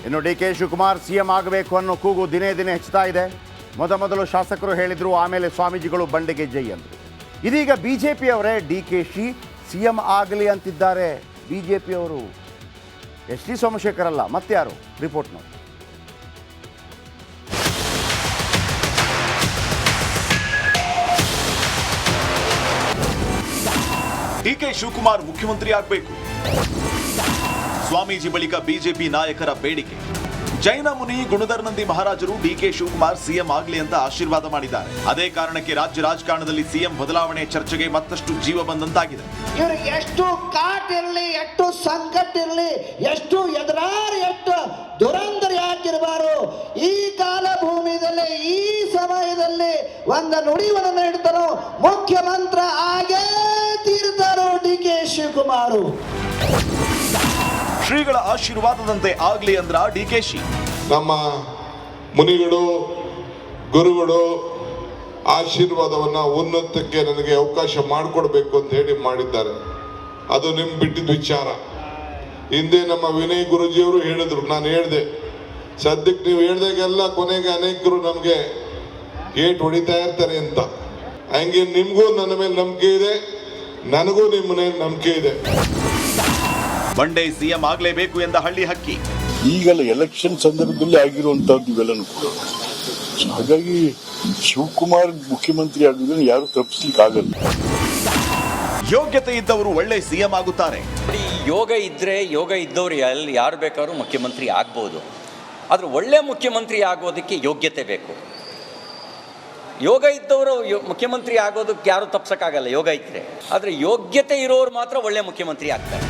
ಇನ್ನು ಡಿಕೆ ಶಿವಕುಮಾರ್ ಸಿಎಂ ಆಗಬೇಕು ಅನ್ನೋ ಕೂಗು ದಿನೇ ದಿನೇ ಹೆಚ್ಚುತ್ತಾ ಇದೆ. ಮೊದಲು ಶಾಸಕರು ಹೇಳಿದ್ರು, ಆಮೇಲೆ ಸ್ವಾಮೀಜಿಗಳು ಬಂಡೆಗೆ ಜೈ ಅಂದರು. ಇದೀಗ ಬಿಜೆಪಿಯವರೇ ಡಿಕೆಶಿ ಸಿಎಂ ಆಗಲಿ ಅಂತಿದ್ದಾರೆ. ಬಿಜೆಪಿಯವರು ಎಸ್ ಟಿ ಸೋಮಶೇಖರ್ ಅಲ್ಲ, ಮತ್ಯಾರು? ರಿಪೋರ್ಟ್ ನೋಡಿ. ಡಿಕೆ ಶಿವಕುಮಾರ್ ಮುಖ್ಯಮಂತ್ರಿ ಆಗಬೇಕು. ಸ್ವಾಮೀಜಿ ಬಳಿಕ ಬಿಜೆಪಿ ನಾಯಕರ ಬೇಡಿಕೆ. ಜೈನ ಮುನಿ ಗುಣಧರ್ನಂದಿ ಮಹಾರಾಜರು ಡಿಕೆ ಶಿವಕುಮಾರ್ ಸಿಎಂ ಆಗಲಿ ಅಂತ ಆಶೀರ್ವಾದ ಮಾಡಿದ್ದಾರೆ. ಅದೇ ಕಾರಣಕ್ಕೆ ರಾಜ್ಯ ರಾಜಕಾರಣದಲ್ಲಿ ಸಿಎಂ ಬದಲಾವಣೆ ಚರ್ಚೆಗೆ ಮತ್ತಷ್ಟು ಜೀವ ಬಂದಂತಾಗಿದೆ. ಇವ್ರಿಗೆ ಎಷ್ಟು ಕಾಟ್ ಇರಲಿ, ಎಷ್ಟು ಸಂಕಟ ಇರಲಿ, ಎಷ್ಟು ಎದುರಾರಿ, ಎಷ್ಟು ದುರಂಧರಿ ಆಗಿರಬಾರು, ಈ ಕಾಲ ಭೂಮಿಯಲ್ಲಿ ಈ ಸಮಯದಲ್ಲಿ ಒಂದು ನುಡಿವನ್ನು ನೀಡ್ತಾರೋ ಮುಖ್ಯಮಂತ್ರಿ ಆಗೇ ತೀರ್ತಾರೋ ಡಿಕೆ ಶಿವಕುಮಾರ್. ಶ್ರೀಗಳ ಆಶೀರ್ವಾದದಂತೆ ಆಗ್ಲಿ ಅಂದ್ರ ಡಿಕೆಶಿ. ನಮ್ಮ ಮುನಿಗಳು ಗುರುಗಳು ಆಶೀರ್ವಾದವನ್ನ ಉನ್ನತಕ್ಕೆ ನನಗೆ ಅವಕಾಶ ಮಾಡಿಕೊಡ್ಬೇಕು ಅಂತ ಹೇಳಿ ಮಾಡಿದ್ದಾರೆ. ಅದು ನಿಮ್ ಬಿಟ್ಟಿದ್ದ ವಿಚಾರ. ಹಿಂದೆ ನಮ್ಮ ವಿನಯ್ ಗುರುಜಿಯವರು ಹೇಳಿದ್ರು, ನಾನು ಹೇಳಿದೆ, ಸದ್ಯಕ್ಕೆ ನೀವು ಹೇಳ್ದಾಗೆಲ್ಲ ಕೊನೆಗೆ ಅನೇಕರು ನಮಗೆ ಏಟ್ ಹೊಡಿತಾ ಇರ್ತಾರೆ ಅಂತ. ಹಂಗೆ ನಿಮ್ಗೂ ನನ್ನ ಮೇಲೆ ನಂಬಿಕೆ ಇದೆ, ನನಗೂ ನಿಮ್ಮ ಮೇಲೆ ನಂಬಿಕೆ ಇದೆ. ಬಂಡೆ ಸಿಎಂ ಆಗ್ಲೇಬೇಕು ಎಂದ ಹಳ್ಳಿ ಹಕ್ಕಿ. ಈಗಲ್ಲ ಎಲೆಕ್ಷನ್ ಸಂದರ್ಭದಲ್ಲಿ ಆಗಿರುವಂತಹದ್ದು ಇವೆಲ್ಲನೂ ಕೂಡ. ಹಾಗಾಗಿ ಶಿವಕುಮಾರ್ ಮುಖ್ಯಮಂತ್ರಿ ಆಗುವುದನ್ನು ಯಾರು ತಪ್ಪಿಸ್ಲಿಕ್ಕೆ ಆಗಲ್ಲ. ಯೋಗ್ಯತೆ ಇದ್ದವರು ಒಳ್ಳೆ ಸಿಎಂ ಆಗುತ್ತಾರೆ. ಯೋಗ ಇದ್ದವರು ಯಾರು ಬೇಕಾದ್ರೂ ಮುಖ್ಯಮಂತ್ರಿ ಆಗ್ಬೋದು. ಆದ್ರೆ ಒಳ್ಳೆ ಮುಖ್ಯಮಂತ್ರಿ ಆಗೋದಕ್ಕೆ ಯೋಗ್ಯತೆ ಬೇಕು. ಯೋಗ ಇದ್ದವರು ಮುಖ್ಯಮಂತ್ರಿ ಆಗೋದಕ್ಕೆ ಯಾರು ತಪ್ಸಕ್ಕಾಗಲ್ಲ, ಯೋಗ ಇದ್ರೆ. ಆದ್ರೆ ಯೋಗ್ಯತೆ ಇರೋರು ಮಾತ್ರ ಒಳ್ಳೆ ಮುಖ್ಯಮಂತ್ರಿ ಆಗ್ತಾರೆ.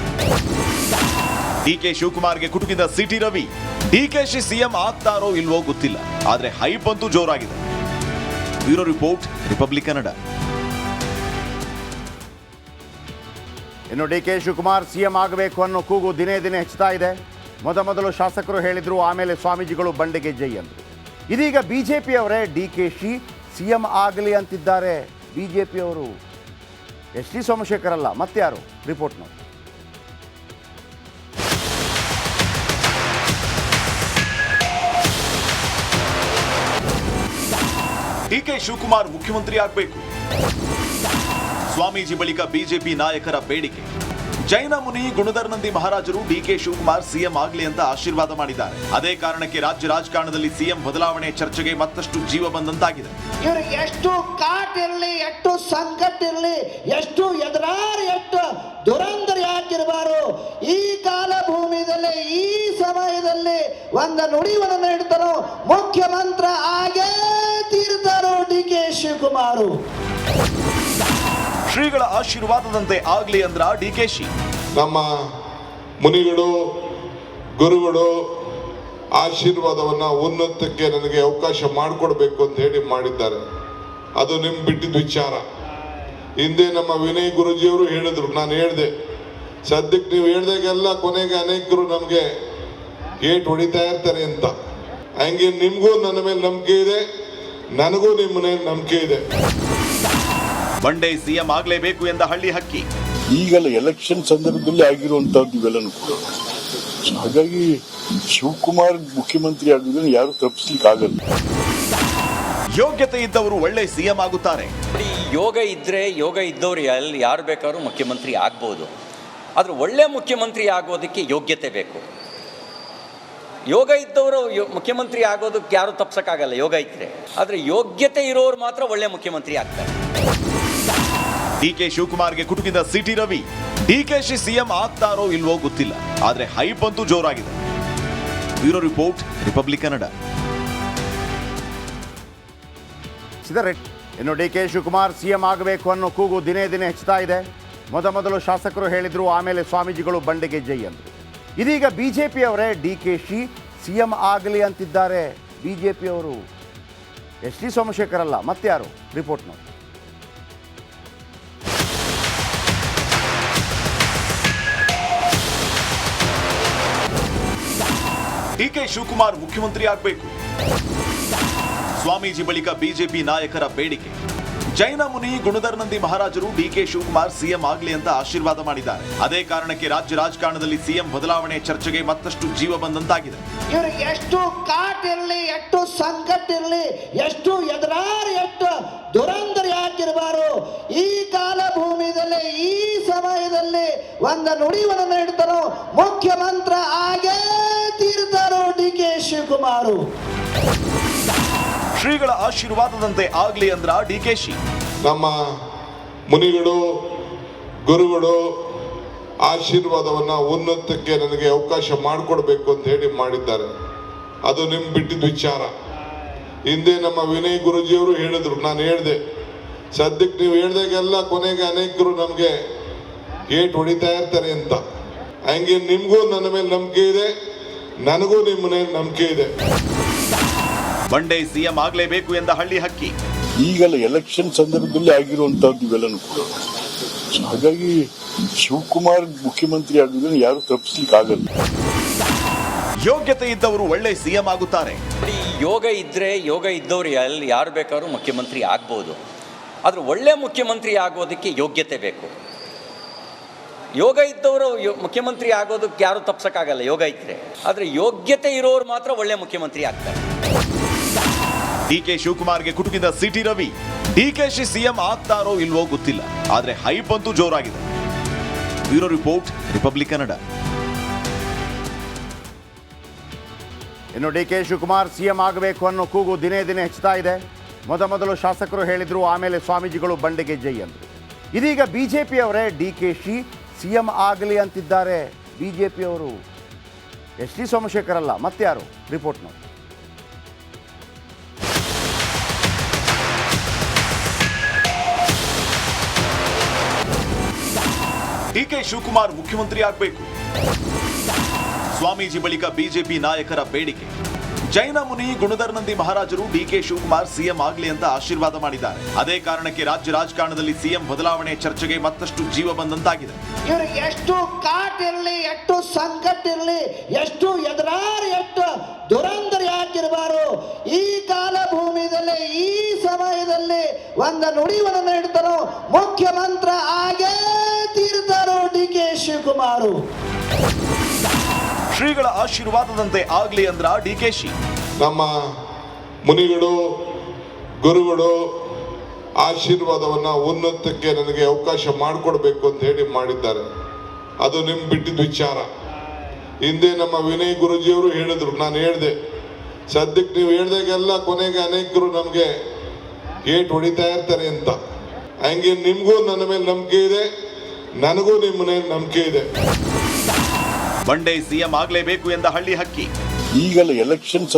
ಡಿಕೆ ಶಿವಕುಮಾರ್ಗೆ ಕುಟುಕಿದ ಸಿಟಿ ರವಿ. ಡಿಕೆಶಿ ಸಿಎಂ ಆಗ್ತಾರೋ ಇಲ್ವೋ ಗೊತ್ತಿಲ್ಲ, ಆದ್ರೆ ಹೈಪ್ ಅಂತೂ ಜೋರಾಗಿದೆ. Bureau report, Republic Kannada. ಇನ್ನು ಡಿಕೆ ಶಿವಕುಮಾರ್ ಸಿಎಂ ಆಗಬೇಕು ಅನ್ನೋ ಕೂಗು ದಿನೇ ದಿನೇ ಹೆಚ್ಚುತ್ತಾ ಇದೆ. ಮೊದಲು ಶಾಸಕರು ಹೇಳಿದ್ರು, ಆಮೇಲೆ ಸ್ವಾಮೀಜಿಗಳು ಬಂಡೆಗೆ ಜೈ ಅಂದರು. ಇದೀಗ ಬಿಜೆಪಿಯವರೇ ಡಿಕೆಶಿ ಸಿಎಂ ಆಗಲಿ ಅಂತಿದ್ದಾರೆ. ಬಿಜೆಪಿಯವರು ಎಸ್ ಟಿ ಸೋಮಶೇಖರ್ ಅಲ್ಲ, ಮತ್ಯಾರು? ರಿಪೋರ್ಟ್ ನೋಡಿ. ಡಿಕೆ ಶಿವಕುಮಾರ್ ಮುಖ್ಯಮಂತ್ರಿ ಆಗಬೇಕು. ಸ್ವಾಮೀಜಿ ಬಳಿಕ ಬಿಜೆಪಿ ನಾಯಕರ ಬೇಡಿಕೆ. ಜೈನ ಮುನಿ ಗುಣಧರ್ನಂದಿ ಮಹಾರಾಜರು ಡಿಕೆ ಶಿವಕುಮಾರ್ ಸಿಎಂ ಆಗಲಿ ಅಂತ ಆಶೀರ್ವಾದ ಮಾಡಿದ್ದಾರೆ. ಅದೇ ಕಾರಣಕ್ಕೆ ರಾಜ್ಯ ರಾಜಕಾರಣದಲ್ಲಿ ಸಿಎಂ ಬದಲಾವಣೆ ಚರ್ಚೆಗೆ ಮತ್ತಷ್ಟು ಜೀವ ಬಂದಂತಾಗಿದೆ. ಇವ್ರಿಗೆ ಎಷ್ಟು ಕಾಟ್ ಇರಲಿ, ಎಷ್ಟು ಸಂಕಟ ಇರಲಿ, ಎಷ್ಟು ಎದುರಾರಿ, ಎಷ್ಟು ದುರಂಧರಿ ಆಗಿರಬಾರು, ಈ ಕಾಲ ಭೂಮಿಯಲ್ಲಿ ಈ ಸಮಯದಲ್ಲಿ ಒಂದು ನುಡಿವನ್ನು ನೀಡ್ತಾರೋ ಮುಖ್ಯಮಂತ್ರಿ ಆಗೇ ತೀರ್ತಾರೋ ಡಿಕೆ ಶಿವಕುಮಾರ್. ಶ್ರೀಗಳ ಆಶೀರ್ವಾದದಂತೆ ಆಗ್ಲಿ ಅಂದ್ರ ಡಿಕೆಶಿ. ನಮ್ಮ ಮುನಿಗಳು ಗುರುಗಳು ಆಶೀರ್ವಾದವನ್ನ ಉನ್ನತಕ್ಕೆ ನನಗೆ ಅವಕಾಶ ಮಾಡಿಕೊಡ್ಬೇಕು ಅಂತ ಹೇಳಿ ಮಾಡಿದ್ದಾರೆ. ಅದು ನಿಮ್ ಬಿಟ್ಟಿದ್ದ ವಿಚಾರ. ಹಿಂದೆ ನಮ್ಮ ವಿನಯ್ ಗುರುಜಿಯವರು ಹೇಳಿದ್ರು, ನಾನು ಹೇಳಿದೆ, ಸದ್ಯಕ್ಕೆ ನೀವು ಹೇಳ್ದಾಗೆಲ್ಲ ಕೊನೆಗೆ ಅನೇಕರು ನಮಗೆ ಏಟ್ ಹೊಡಿತಾ ಇರ್ತಾರೆ ಅಂತ. ಹಂಗೆ ನಿಮ್ಗೂ ನನ್ನ ಮೇಲೆ ನಂಬಿಕೆ ಇದೆ, ನನಗೂ ನಿಮ್ಮ ಮೇಲೆ ನಂಬಿಕೆ ಇದೆ. ಬಂಡೆ ಸಿಎಂ ಆಗ್ಲೇಬೇಕು ಎಂದ ಹಳ್ಳಿ ಹಕ್ಕಿ. ಈಗಲ್ಲ ಎಲೆಕ್ಷನ್ ಸಂದರ್ಭದಲ್ಲಿ ಆಗಿರುವಂತಹದ್ದು ಇವೆಲ್ಲನೂ ಕೂಡ. ಹಾಗಾಗಿ ಶಿವಕುಮಾರ್ ಮುಖ್ಯಮಂತ್ರಿ ಆಗುವುದನ್ನು ಯಾರು ತಪ್ಪಿಸ್ಲಿಕ್ಕೆ ಆಗಲ್ಲ. ಯೋಗ್ಯತೆ ಇದ್ದವರು ಒಳ್ಳೆ ಸಿಎಂ ಆಗುತ್ತಾರೆ. ಯೋಗ ಇದ್ದವರು ಯಾರು ಬೇಕಾದ್ರೂ ಮುಖ್ಯಮಂತ್ರಿ ಆಗ್ಬೋದು. ಆದ್ರೆ ಒಳ್ಳೆ ಮುಖ್ಯಮಂತ್ರಿ ಆಗೋದಕ್ಕೆ ಯೋಗ್ಯತೆ ಬೇಕು. ಯೋಗ ಇದ್ದವರು ಮುಖ್ಯಮಂತ್ರಿ ಆಗೋದಕ್ಕೆ ಯಾರು ತಪ್ಸಕ್ಕಾಗಲ್ಲ, ಯೋಗ ಇದ್ರೆ. ಆದ್ರೆ ಯೋಗ್ಯತೆ ಇರೋರು ಮಾತ್ರ ಒಳ್ಳೆ ಮುಖ್ಯಮಂತ್ರಿ ಆಗ್ತಾರೆ. ಡಿಕೆ ಶಿವಕುಮಾರ್ಗೆ ಕುಟುಕಿದ ಸಿಟಿ ರವಿ. ಡಿಕೆಶಿ ಸಿಎಂ ಆಗ್ತಾರೋ ಇಲ್ವೋ ಗೊತ್ತಿಲ್ಲ, ಆದ್ರೆ ಹೈಪ್ ಅಂತೂ ಜೋರಾಗಿದೆ. Bureau report, Republic Kannada. ಇನ್ನು ಡಿಕೆ ಶಿವಕುಮಾರ್ ಸಿಎಂ ಆಗಬೇಕು ಅನ್ನೋ ಕೂಗು ದಿನೇ ದಿನೇ ಹೆಚ್ಚುತ್ತಾ ಇದೆ. ಮೊದಲು ಶಾಸಕರು ಹೇಳಿದ್ರು, ಆಮೇಲೆ ಸ್ವಾಮೀಜಿಗಳು ಬಂಡೆಗೆ ಜೈ ಅಂದರು. ಇದೀಗ ಬಿಜೆಪಿಯವರೇ ಡಿಕೆಶಿ ಸಿಎಂ ಆಗಲಿ ಅಂತಿದ್ದಾರೆ. ಬಿಜೆಪಿಯವರು ಎಸ್ ಟಿ ಸೋಮಶೇಖರ್ ಅಲ್ಲ, ಮತ್ಯಾರು? ರಿಪೋರ್ಟ್ ನೋಡಿ. ಡಿಕೆ ಶಿವಕುಮಾರ್ ಮುಖ್ಯಮಂತ್ರಿ ಆಗಬೇಕು. ಸ್ವಾಮೀಜಿ ಬಳಿಕ ಬಿಜೆಪಿ ನಾಯಕರ ಬೇಡಿಕೆ. ಜೈನ ಮುನಿ ಗುಣಧರ್ನಂದಿ ಮಹಾರಾಜರು ಡಿಕೆ ಶಿವಕುಮಾರ್ ಸಿಎಂ ಆಗ್ಲಿ ಅಂತ ಆಶೀರ್ವಾದ ಮಾಡಿದ್ದಾರೆ. ಅದೇ ಕಾರಣಕ್ಕೆ ರಾಜ್ಯ ರಾಜಕಾರಣದಲ್ಲಿ ಸಿಎಂ ಬದಲಾವಣೆ ಚರ್ಚೆಗೆ ಮತ್ತಷ್ಟು ಜೀವ ಬಂದಂತಾಗಿದೆ. ಇವ್ರಿಗೆ ಎಷ್ಟು ಕಾಟ್ ಇರಲಿ, ಎಷ್ಟು ಸಂಕಟ ಇರಲಿ, ಎಷ್ಟು ಎದುರಾರಿ, ಎಷ್ಟು ದುರಂಧರಿ ಆಗಿರಬಾರು. ಈ ಕಾಲ ಭೂಮಿಯಲ್ಲಿ ಈ ಸಮಯದಲ್ಲಿ ಒಂದು ನುಡಿವನ್ನು ನೀಡ್ತಾರೋ ಮುಖ್ಯಮಂತ್ರಿ ಆಗೇ ತೀರ್ತಾರೋ ಡಿಕೆ ಶಿವಕುಮಾರ್. ಶ್ರೀಗಳ ಆಶೀರ್ವಾದದಂತೆ ಆಗ್ಲಿ ಅಂದ್ರ ಡಿಕೆಶಿ. ನಮ್ಮ ಮುನಿಗಳು ಗುರುಗಳು ಆಶೀರ್ವಾದವನ್ನ ಉನ್ನತಕ್ಕೆ ನನಗೆ ಅವಕಾಶ ಮಾಡಿಕೊಡ್ಬೇಕು ಅಂತ ಹೇಳಿ ಮಾಡಿದ್ದಾರೆ. ಅದು ನಿಮ್ ಬಿಟ್ಟಿದ್ದ ವಿಚಾರ. ಹಿಂದೆ ನಮ್ಮ ವಿನಯ್ ಗುರುಜಿಯವರು ಹೇಳಿದ್ರು, ನಾನು ಹೇಳಿದೆ, ಸದ್ಯಕ್ಕೆ ನೀವು ಹೇಳ್ದಾಗೆಲ್ಲ ಕೊನೆಗೆ ಅನೇಕರು ನಮಗೆ ಏಟ್ ಹೊಡಿತಾ ಇರ್ತಾರೆ ಅಂತ. ಹಂಗೆ ನಿಮ್ಗೂ ನನ್ನ ಮೇಲೆ ನಂಬಿಕೆ ಇದೆ, ನನಗೂ ನಿಮ್ಮ ಮೇಲೆ ನಂಬಿಕೆ ಇದೆ. ಬಂಡೆ ಸಿಎಂ ಆಗ್ಲೇಬೇಕು ಎಂದ ಹಳ್ಳಿ ಹಕ್ಕಿ. ಈಗೆಲ್ಲ ಎಲೆಕ್ಷನ್ ಸಂದರ್ಭದಲ್ಲಿ ಆಗಿರುವಂತಹದ್ದು ಇವೆಲ್ಲನೂ ಕೂಡ. ಹಾಗಾಗಿ ಶಿವಕುಮಾರ್ ಮುಖ್ಯಮಂತ್ರಿ ಆಗುವುದನ್ನು ಯಾರು ತಪ್ಪಿಸ್ಲಿಕ್ಕೆ ಆಗಲ್ಲ. ಯೋಗ್ಯತೆ ಇದ್ದವರು ಒಳ್ಳೆ ಸಿಎಂ ಆಗುತ್ತಾರೆ. ಯೋಗ ಇದ್ದರೆ ಯೋಗ ಇದ್ದವ್ರು ಯಾರು ಬೇಕಾದ್ರೂ ಮುಖ್ಯಮಂತ್ರಿ ಆಗ್ಬೋದು. ಆದರೆ ಒಳ್ಳೆ ಮುಖ್ಯಮಂತ್ರಿ ಆಗೋದಕ್ಕೆ ಯೋಗ್ಯತೆ ಬೇಕು. ಯೋಗ ಇದ್ದವರು ಮುಖ್ಯಮಂತ್ರಿ ಆಗೋದಕ್ಕೆ ಯಾರು ತಪ್ಸಕ್ಕಾಗಲ್ಲ ಯೋಗ ಇದ್ದರೆ. ಆದರೆ ಯೋಗ್ಯತೆ ಇರೋರು ಮಾತ್ರ ಒಳ್ಳೆ ಮುಖ್ಯಮಂತ್ರಿ ಆಗ್ತಾರೆ. ಡಿಕೆ ಶಿವಕುಮಾರ್ಗೆ ಕುಟುಕಿದ ಸಿಟಿ ರವಿ. ಡಿಕೆಶಿ ಸಿಎಂ ಆಗ್ತಾರೋ ಇಲ್ವೋ ಗೊತ್ತಿಲ್ಲ, ಆದ್ರೆ ಹೈಪ್ ಅಂತೂ ಜೋರಾಗಿದೆ. Bureau report, Republic Kannada. ಇನ್ನು ಡಿಕೆ ಶಿವಕುಮಾರ್ ಸಿಎಂ ಆಗಬೇಕು ಅನ್ನೋ ಕೂಗು ದಿನೇ ದಿನೇ ಹೆಚ್ಚುತ್ತಾ ಇದೆ. ಮೊದಲು ಶಾಸಕರು ಹೇಳಿದ್ರು, ಆಮೇಲೆ ಸ್ವಾಮೀಜಿಗಳು ಬಂಡೆಗೆ ಜೈ ಅಂದರು. ಇದೀಗ ಬಿಜೆಪಿಯವರೇ ಡಿಕೆಶಿ ಸಿಎಂ ಆಗಲಿ ಅಂತಿದ್ದಾರೆ. ಬಿಜೆಪಿಯವರು ಎಸ್ ಟಿ ಸೋಮಶೇಖರ್ ಅಲ್ಲ, ಮತ್ತಾರು? ರಿಪೋರ್ಟ್ ನೋಡಿ. ಡಿಕೆ ಶಿವಕುಮಾರ್ ಮುಖ್ಯಮಂತ್ರಿ ಆಗಬೇಕು. ಸ್ವಾಮೀಜಿ ಬಳಿಕ ಬಿಜೆಪಿ ನಾಯಕರ ಬೇಡಿಕೆ. ಜೈನ ಮುನಿ ಗುಣಧರ್ನಂದಿ ಮಹಾರಾಜರು ಡಿಕೆ ಶಿವಕುಮಾರ್ ಸಿಎಂ ಆಗ್ಲಿ ಅಂತ ಆಶೀರ್ವಾದ ಮಾಡಿದ್ದಾರೆ. ಅದೇ ಕಾರಣಕ್ಕೆ ರಾಜ್ಯ ರಾಜಕಾರಣದಲ್ಲಿ ಸಿಎಂ ಬದಲಾವಣೆ ಚರ್ಚೆಗೆ ಮತ್ತಷ್ಟು ಜೀವ ಬಂದಂತಾಗಿದೆ. ಇವ್ರಿಗೆ ಎಷ್ಟು ಕಾಟ್ ಇರಲಿ, ಎಷ್ಟು ಸಂಕಟ ಇರಲಿ, ಎಷ್ಟು ಎದುರಾರಿ, ಎಷ್ಟು ದುರಂಧರಿ ಆಗಿರಬಾರು. ಈ ಕಾಲ ಭೂಮಿಯಲ್ಲಿ ಈ ಸಮಯದಲ್ಲಿ ಒಂದು ನುಡಿವನ್ನು ನೀಡ್ತಾರೋ ಮುಖ್ಯಮಂತ್ರಿ ಆಗೇ ತೀರ್ತಾರೋ ಡಿಕೆ ಶಿವಕುಮಾರ್. ಶ್ರೀಗಳ ಆಶೀರ್ವಾದದಂತೆ ಆಗ್ಲಿ ಅಂದ್ರ ಡಿಕೆಶಿ. ನಮ್ಮ ಮುನಿಗಳು ಗುರುಗಳು ಆಶೀರ್ವಾದವನ್ನ ಉನ್ನತಕ್ಕೆ ನನಗೆ ಅವಕಾಶ ಮಾಡಿಕೊಡ್ಬೇಕು ಅಂತ ಹೇಳಿ ಮಾಡಿದ್ದಾರೆ. ಅದು ನಿಮ್ ಬಿಟ್ಟಿದ್ದ ವಿಚಾರ. ಹಿಂದೆ ನಮ್ಮ ವಿನಯ್ ಗುರುಜಿಯವರು ಹೇಳಿದ್ರು, ನಾನು ಹೇಳಿದೆ, ಸದ್ಯಕ್ಕೆ ನೀವು ಹೇಳ್ದಾಗೆಲ್ಲ ಕೊನೆಗೆ ಅನೇಕರು ನಮಗೆ ಏಟ್ ಹೊಡಿತಾ ಇರ್ತಾರೆ ಅಂತ. ಹಂಗೆ ನಿಮ್ಗೂ ನನ್ನ ಮೇಲೆ ನಂಬಿಕೆ ಇದೆ, ನನಗೂ ನಿಮ್ಮ ಮೇಲೆ ನಂಬಿಕೆ ಇದೆ. ಬಂಡೆ ಸಿಎಂ ಆಗ್ಲೇಬೇಕು ಎಂದ ಹಳ್ಳಿ ಹಕ್ಕಿ. ಈಗೆಲ್ಲ ಎಲೆಕ್ಷನ್